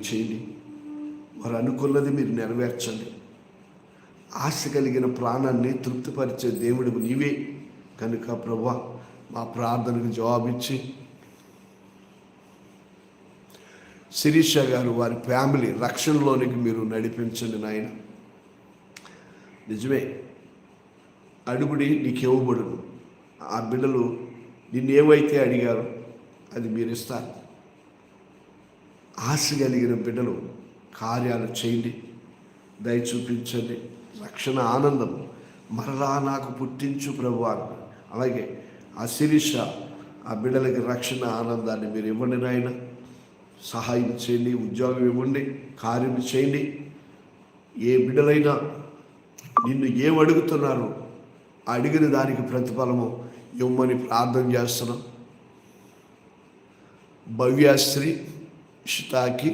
చేయండి. వారు అనుకున్నది మీరు నెరవేర్చండి. ఆశ కలిగిన ప్రాణాన్ని తృప్తిపరిచే దేవుడు నీవే కనుక ప్రభువా, మా ప్రార్థనకు జవాబిచ్చి శిరీష గారు వారి ఫ్యామిలీ రక్షణలోనికి మీరు నడిపించండి నాయన. నిజమే, అడుగుడి నీకు ఇవ్వబడును. ఆ బిడ్డలు నిన్నేవైతే అడిగారో అది మీరు ఇస్తారు. ఆశ కలిగిన బిడ్డలు కార్యాలు చేయండి, దయ చూపించండి. రక్షణ ఆనందం మరలా నాకు పుట్టించు ప్రభువా. అలాగే ఆ శిరీష ఆ బిడ్డలకి రక్షణ ఆనందాన్ని మీరు ఇవ్వండి నాయన. సహాయం చేయండి, ఉద్యోగం ఇవ్వండి, కార్యం చేయండి. ఏ బిడ్డలైనా నిన్ను ఏం అడుగుతున్నారో అడిగిన దానికి ప్రతిఫలము ఇవ్వమని ప్రార్థన చేస్తున్నాం. భవ్యాశ్రీ, ఇషితాకి